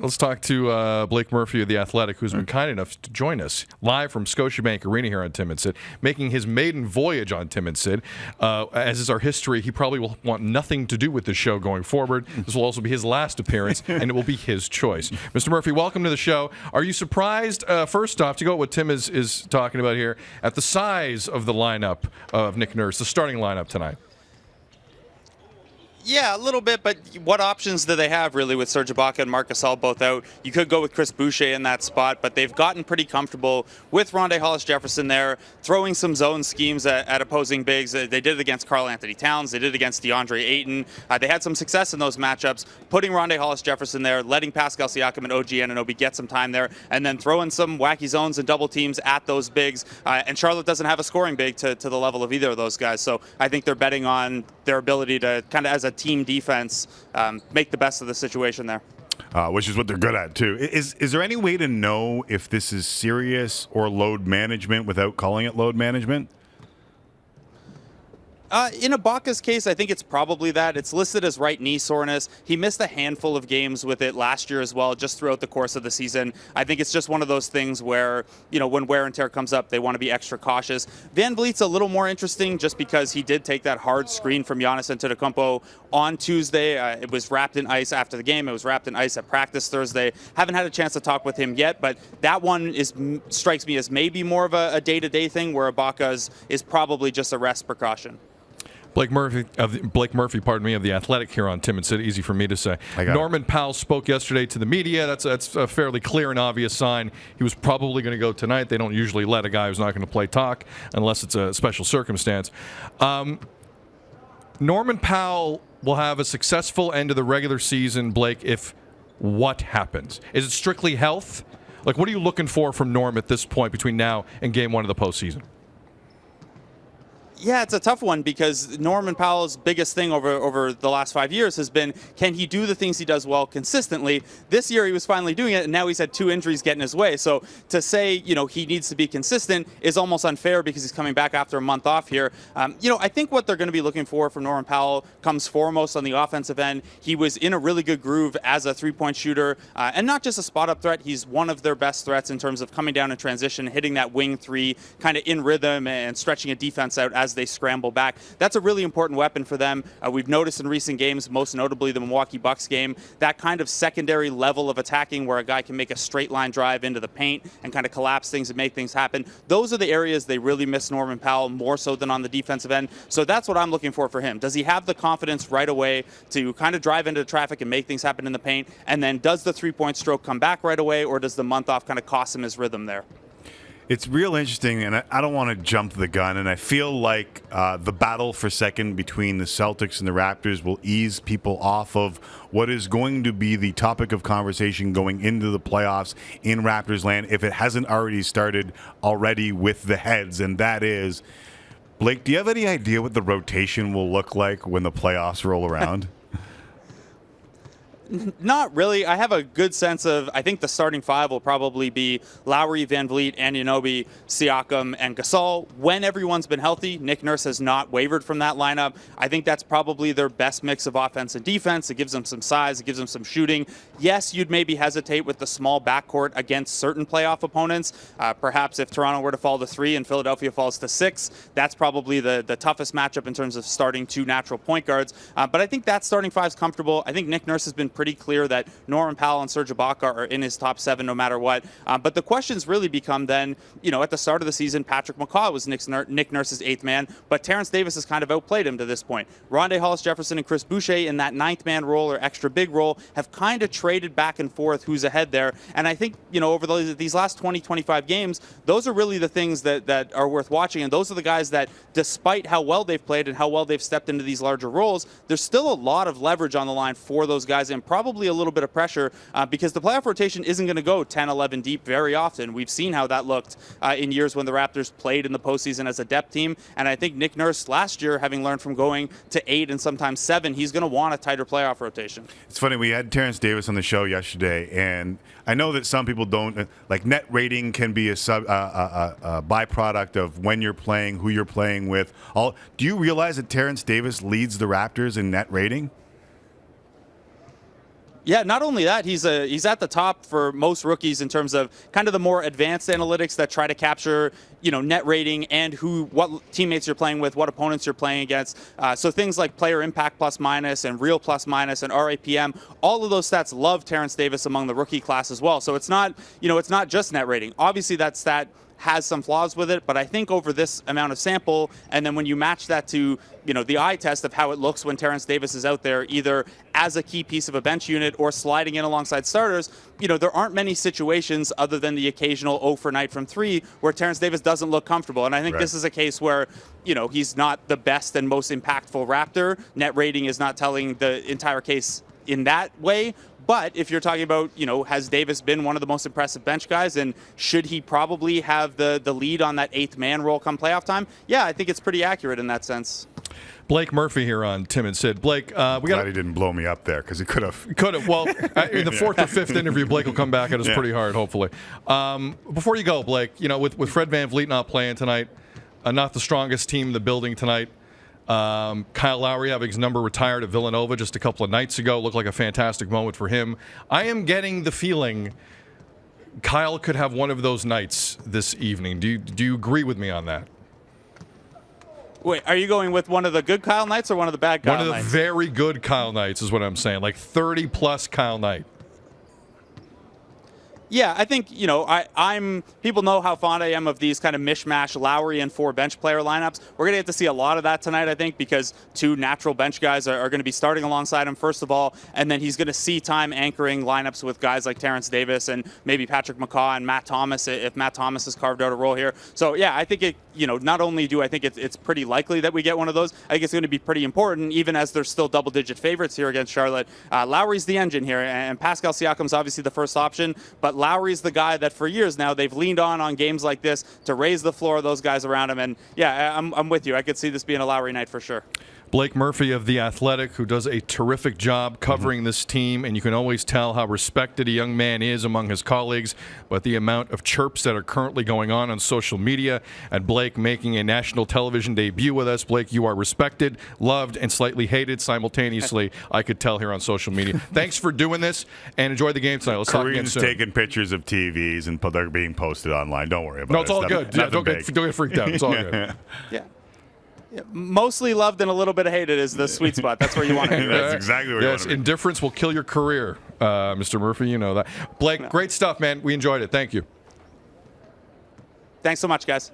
Let's talk to Blake Murphy of The Athletic, who's been kind enough to join us live from Scotiabank Arena here on Tim Sid, making his maiden voyage on Tim Sid. As is our history, he probably will want nothing to do with the show going forward. This will also be his last appearance, and it will be his choice. Mr. Murphy, welcome to the show. Are you surprised, first off, to go with what Tim is talking about here, at the size of the lineup of Nick Nurse, the starting lineup tonight? Yeah, a little bit, but what options do they have, really, with Serge Ibaka and Marc Gasol both out? You could go with Chris Boucher in that spot, but they've gotten pretty comfortable with Rondae Hollis-Jefferson there, throwing some zone schemes at opposing bigs. They did it against Karl Anthony Towns. They did it against DeAndre Ayton. They had some success in those matchups, putting Rondae Hollis-Jefferson there, letting Pascal Siakam and OG Anunoby get some time there, and then throwing some wacky zones and double teams at those bigs. And Charlotte doesn't have a scoring big to the level of either of those guys, so I think they're betting on their ability to kind of, as a team defense, make the best of the situation there. Which is what they're good at, too. Is there any way to know if this is serious or load management without calling it load management? In Ibaka's case, I think it's probably that. It's listed as right knee soreness. He missed a handful of games with it last year as well, just throughout the course of the season. I think it's just one of those things where, you know, when wear and tear comes up, they want to be extra cautious. Van Vliet's a little more interesting just because he did take that hard screen from Giannis Antetokounmpo on Tuesday. It was wrapped in ice after the game. It was wrapped in ice at practice Thursday. Haven't had a chance to talk with him yet, but that one strikes me as maybe more of a day-to-day thing, where Ibaka's is probably just a rest precaution. Blake Murphy, of The Athletic here on Tim Sid. Easy for me to say. Norman Powell spoke yesterday to the media. That's a fairly clear and obvious sign. He was probably going to go tonight. They don't usually let a guy who's not going to play talk unless it's a special circumstance. Norman Powell will have a successful end of the regular season, Blake, if what happens? Is it strictly health? Like, what are you looking for from Norm at this point between now and game one of the postseason? Yeah, it's a tough one because Norman Powell's biggest thing over the last 5 years has been, can he do the things he does well consistently? This year he was finally doing it, and now he's had 2 injuries get in his way. So to say, you know, he needs to be consistent is almost unfair because he's coming back after a month off here. You know, I think what they're going to be looking for from Norman Powell comes foremost on the offensive end. He was in a really good groove as a three-point shooter, and not just a spot-up threat. He's one of their best threats in terms of coming down in transition, hitting that wing three, kind of in rhythm and stretching a defense out as they scramble back. That's a really important weapon for them. We've noticed in recent games, most notably the Milwaukee Bucks game, that kind of secondary level of attacking where a guy can make a straight line drive into the paint and kind of collapse things and make things happen. Those are the areas they really miss Norman Powell more so than on the defensive end. So that's what I'm looking for him. Does he have the confidence right away to kind of drive into traffic and make things happen in the paint? And then does the three-point stroke come back right away, or does the month off kind of cost him his rhythm there? It's real interesting, and I don't want to jump the gun, and I feel like the battle for second between the Celtics and the Raptors will ease people off of what is going to be the topic of conversation going into the playoffs in Raptors land, if it hasn't already started already with the heads, and that is, Blake, do you have any idea what the rotation will look like when the playoffs roll around? Not really. I have a good sense of, I think the starting 5 will probably be Lowry, Van Vliet, Anunoby, Siakam, and Gasol. When everyone's been healthy, Nick Nurse has not wavered from that lineup. I think that's probably their best mix of offense and defense. It gives them some size. It gives them some shooting. Yes, you'd maybe hesitate with the small backcourt against certain playoff opponents. Perhaps if Toronto were to fall to 3 and Philadelphia falls to 6, that's probably the toughest matchup in terms of starting 2 natural point guards. But I think that starting 5 is comfortable. I think Nick Nurse has been pretty clear that Norman Powell and Serge Ibaka are in his top 7 no matter what. But the questions really become then, you know, at the start of the season, Patrick McCaw was Nick Nurse's 8th man, but Terrence Davis has kind of outplayed him to this point. Rondae Hollis-Jefferson and Chris Boucher in that 9th man role or extra big role have kind of traded back and forth who's ahead there. And I think, you know, over these last 20, 25 games, those are really the things that are worth watching. And those are the guys that, despite how well they've played and how well they've stepped into these larger roles, there's still a lot of leverage on the line for those guys, and probably a little bit of pressure because the playoff rotation isn't going to go 10, 11 deep very often. We've seen how that looked in years when the Raptors played in the postseason as a depth team. And I think Nick Nurse last year, having learned from going to 8 and sometimes 7, he's going to want a tighter playoff rotation. It's funny, we had Terrence Davis on the show yesterday, and I know that some people don't, like, net rating can be a byproduct of when you're playing, who you're playing with. Do you realize that Terrence Davis leads the Raptors in net rating? Yeah, not only that, he's at the top for most rookies in terms of kind of the more advanced analytics that try to capture, net rating and what teammates you're playing with, what opponents you're playing against. So things like player impact plus minus and real plus minus and RAPM, all of those stats love Terrence Davis among the rookie class as well. So it's not just net rating. Obviously that stat has some flaws with it, but I think over this amount of sample, and then when you match that to, the eye test of how it looks when Terrence Davis is out there, either as a key piece of a bench unit or sliding in alongside starters, there aren't many situations other than the occasional 0 for night from 3 where Terrence Davis doesn't look comfortable. And I think this is a case where, he's not the best and most impactful Raptor. Net rating is not telling the entire case in that way. But if you're talking about, has Davis been one of the most impressive bench guys, and should he probably have the lead on that 8th man role come playoff time? Yeah, I think it's pretty accurate in that sense. Blake Murphy here on Tim and Sid. Blake, glad he didn't blow me up there because he could have. Could have. Well, in the 4th or 5th interview, Blake will come back at us pretty hard, hopefully. Before you go, Blake, with Fred VanVleet not playing tonight, not the strongest team in the building tonight. Kyle Lowry having his number retired at Villanova just a couple of nights ago. Looked like a fantastic moment for him. I am getting the feeling Kyle could have one of those nights this evening. Do you agree with me on that? Wait, are you going with one of the good Kyle nights or one of the bad Kyle nights? One of the very good Kyle nights is what I'm saying. Like 30-plus Kyle night. Yeah, I think, I'm people know how fond I am of these kind of mishmash Lowry and 4 bench player lineups. We're going to get to see a lot of that tonight, I think, because 2 natural bench guys are going to be starting alongside him, first of all, and then he's going to see time anchoring lineups with guys like Terrence Davis and maybe Patrick McCaw and Matt Thomas, if Matt Thomas has carved out a role here. So, yeah, I think not only do I think it's pretty likely that we get one of those, I think it's going to be pretty important, even as they're still double-digit favorites here against Charlotte. Lowry's the engine here, and Pascal Siakam's obviously the first option, but Lowry's the guy that for years now they've leaned on games like this to raise the floor of those guys around him. And yeah, I'm with you. I could see this being a Lowry night for sure. Blake Murphy of The Athletic, who does a terrific job covering this team, and you can always tell how respected a young man is among his colleagues, but the amount of chirps that are currently going on social media, and Blake making a national television debut with us. Blake, you are respected, loved, and slightly hated simultaneously, I could tell here on social media. Thanks for doing this, and enjoy the game tonight. Let's talk again soon. Taking pictures of TVs, and they're being posted online. Don't worry about it. No, it's all good. Don't get freaked out. It's all good. Yeah. Yeah, mostly loved and a little bit hated is the sweet spot. That's where you want to be. That's exactly where you want to be. Indifference will kill your career, Mr. Murphy. You know that. Blake, great stuff, man. We enjoyed it. Thank you. Thanks so much, guys.